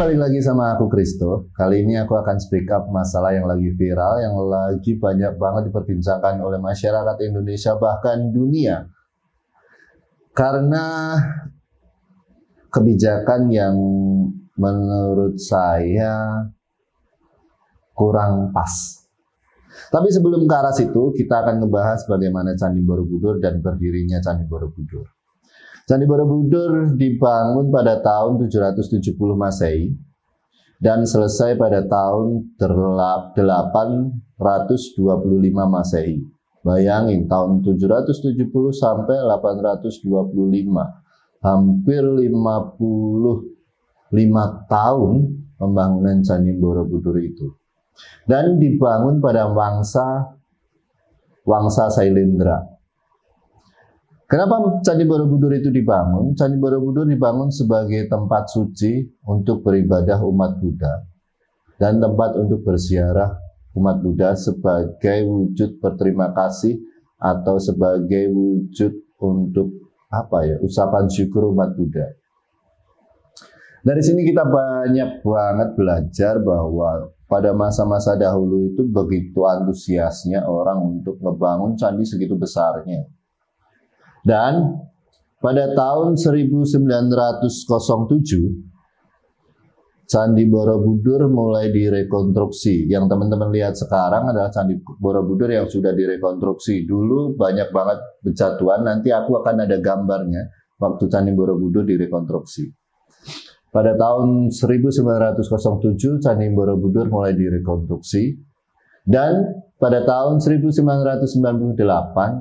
balik lagi sama aku Kristo. Kali ini aku akan speak up masalah yang lagi viral, yang lagi banyak banget diperbincangkan oleh masyarakat Indonesia bahkan dunia. Karena kebijakan yang menurut saya kurang pas. Tapi sebelum ke arah situ, kita akan ngebahas bagaimana Candi Borobudur dan berdirinya Candi Borobudur. Candi Borobudur dibangun pada tahun 770 Masehi dan selesai pada tahun 825 Masehi. Bayangin, tahun 770 sampai 825. Hampir 55 tahun pembangunan Candi Borobudur itu. Dan dibangun pada Wangsa Sailendra. Kenapa Candi Borobudur itu dibangun? Candi Borobudur dibangun sebagai tempat suci untuk beribadah umat Buddha dan tempat untuk berziarah umat Buddha sebagai wujud berterima kasih atau sebagai wujud untuk ucapan syukur umat Buddha. Dari sini kita banyak banget belajar bahwa pada masa-masa dahulu itu begitu antusiasnya orang untuk ngebangun candi segitu besarnya. Dan pada tahun 1907, Candi Borobudur mulai direkonstruksi. Yang teman-teman lihat sekarang adalah Candi Borobudur yang sudah direkonstruksi. Dulu banyak banget bebatuan, nanti aku akan ada gambarnya waktu Candi Borobudur direkonstruksi. Pada tahun 1907, Candi Borobudur mulai direkonstruksi. Dan pada tahun 1998,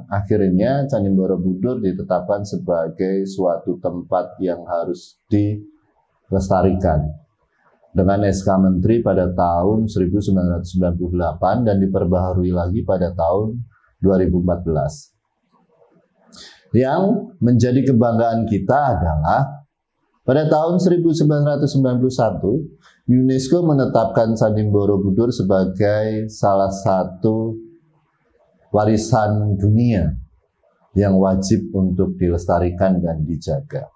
akhirnya Candi Borobudur ditetapkan sebagai suatu tempat yang harus dilestarikan. Dengan SK Menteri pada tahun 1998 dan diperbaharui lagi pada tahun 2014. Yang menjadi kebanggaan kita adalah pada tahun 1991, UNESCO menetapkan Candi Borobudur sebagai salah satu warisan dunia yang wajib untuk dilestarikan dan dijaga.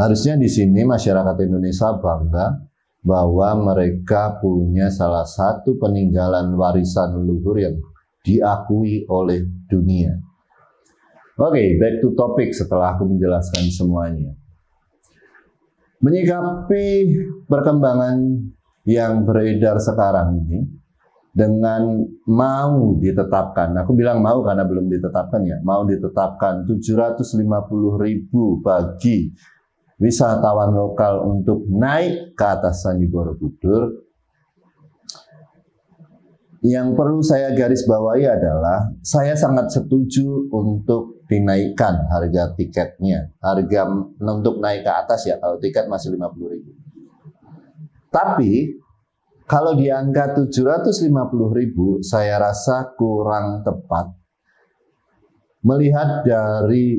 Harusnya di sini masyarakat Indonesia bangga bahwa mereka punya salah satu peninggalan warisan leluhur yang diakui oleh dunia. Oke, back to topic setelah aku menjelaskan semuanya. Menyikapi perkembangan yang beredar sekarang ini dengan mau ditetapkan, aku bilang mau karena belum ditetapkan ya, mau ditetapkan 750.000 bagi wisatawan lokal untuk naik ke atas Candi Borobudur. Yang perlu saya garis bawahi adalah saya sangat setuju untuk dinaikkan harga tiketnya. Harga untuk naik ke atas ya, kalau tiket masih 50.000. Tapi kalau di angka 750.000 saya rasa kurang tepat. Melihat dari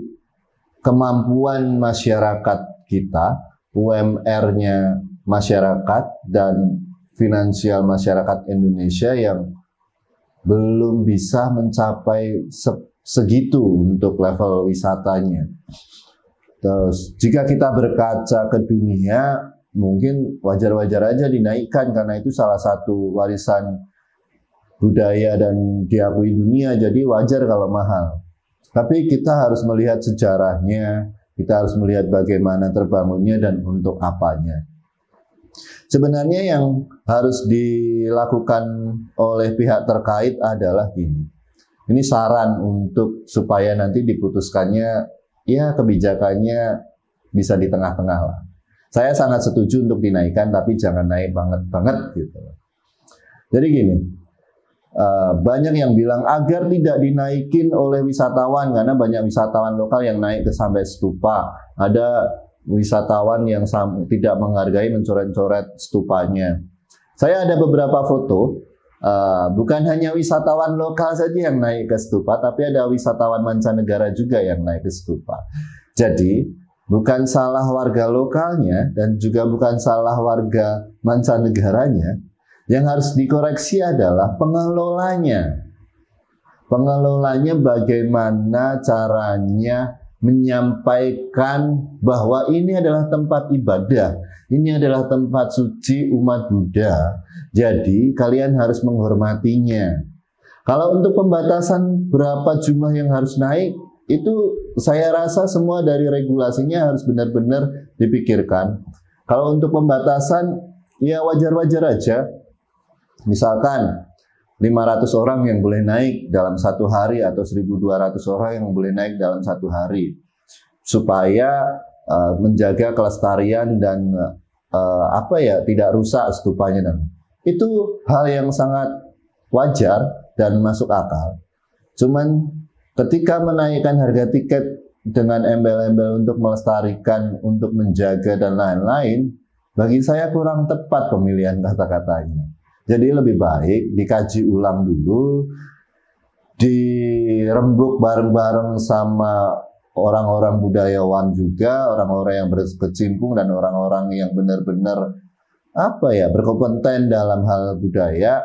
kemampuan masyarakat kita, UMR-nya masyarakat dan finansial masyarakat Indonesia yang belum bisa mencapai segitu untuk level wisatanya. Terus jika kita berkaca ke dunia, mungkin wajar-wajar aja dinaikkan karena itu salah satu warisan budaya dan diakui dunia, jadi wajar kalau mahal. Tapi kita harus melihat sejarahnya, kita harus melihat bagaimana terbangunnya dan untuk apanya. Sebenarnya yang harus dilakukan oleh pihak terkait adalah gini. Ini saran untuk supaya nanti diputuskannya, ya kebijakannya bisa di tengah-tengah lah. Saya sangat setuju untuk dinaikkan, tapi jangan naik banget gitu. Jadi gini, banyak yang bilang agar tidak dinaikin oleh wisatawan karena banyak wisatawan lokal yang naik ke sampai stupa. Ada wisatawan yang tidak menghargai mencoret-coret stupanya. Saya ada beberapa foto, bukan hanya wisatawan lokal saja yang naik ke stupa, tapi ada wisatawan mancanegara juga yang naik ke stupa. Jadi, bukan salah warga lokalnya dan juga bukan salah warga mancanegaranya. Yang harus dikoreksi adalah pengelolanya. Pengelolanya bagaimana caranya menyampaikan bahwa ini adalah tempat ibadah, ini adalah tempat suci umat Buddha. Jadi kalian harus menghormatinya. Kalau untuk pembatasan berapa jumlah yang harus naik, itu saya rasa semua dari regulasinya harus benar-benar dipikirkan. Kalau untuk pembatasan, ya wajar-wajar aja. Misalkan 500 orang yang boleh naik dalam satu hari atau 1.200 orang yang boleh naik dalam satu hari, supaya menjaga kelestarian dan tidak rusak stupanya. Dan itu hal yang sangat wajar dan masuk akal. Cuman ketika menaikkan harga tiket dengan embel-embel untuk melestarikan, untuk menjaga dan lain-lain, bagi saya kurang tepat pemilihan kata-katanya. Jadi lebih baik dikaji ulang dulu, dirembuk bareng-bareng sama orang-orang budayawan juga, orang-orang yang berkecimpung dan orang-orang yang benar-benar berkompeten dalam hal budaya.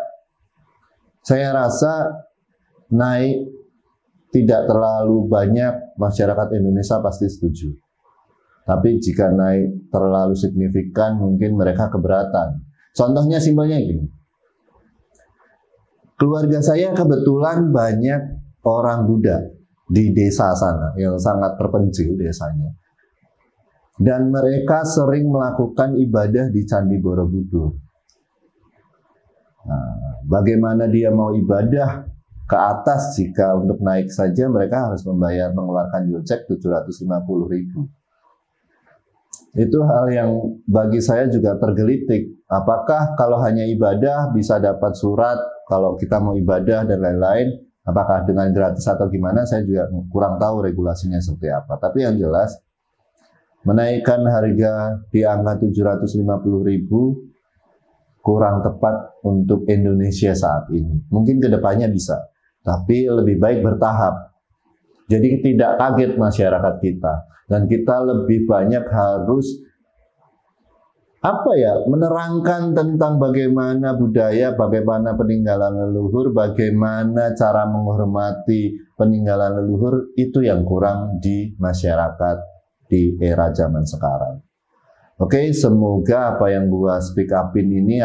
Saya rasa naik tidak terlalu banyak, masyarakat Indonesia pasti setuju. Tapi jika naik terlalu signifikan, mungkin mereka keberatan. Contohnya simpelnya gini. Keluarga saya kebetulan banyak orang Buddha di desa sana, yang sangat terpencil desanya. Dan mereka sering melakukan ibadah di Candi Borobudur. Nah, bagaimana dia mau ibadah ke atas jika untuk naik saja mereka harus mengeluarkan gocek 750.000. Itu hal yang bagi saya juga tergelitik. Apakah kalau hanya ibadah bisa dapat surat, kalau kita mau ibadah dan lain-lain, apakah dengan gratis atau gimana, saya juga kurang tahu regulasinya seperti apa. Tapi yang jelas, menaikkan harga di angka 750.000 kurang tepat untuk Indonesia saat ini. Mungkin kedepannya bisa, tapi lebih baik bertahap. Jadi tidak kaget masyarakat kita. Dan kita lebih banyak harus menerangkan tentang bagaimana budaya, bagaimana peninggalan leluhur, bagaimana cara menghormati peninggalan leluhur. Itu yang kurang di masyarakat di era zaman sekarang. Oke, semoga apa yang gua speak upin ini,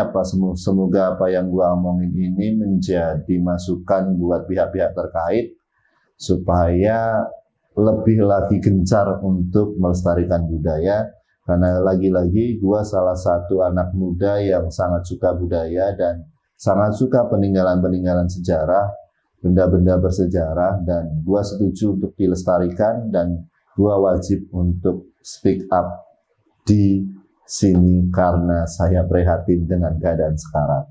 semoga apa yang gua omongin ini menjadi masukan buat pihak-pihak terkait supaya lebih lagi gencar untuk melestarikan budaya. Karena lagi-lagi gua salah satu anak muda yang sangat suka budaya dan sangat suka peninggalan-peninggalan sejarah, benda-benda bersejarah, dan gua setuju untuk dilestarikan dan gua wajib untuk speak up di sini karena saya prihatin dengan keadaan sekarang.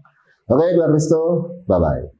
Oke, Gua Risto, bye-bye.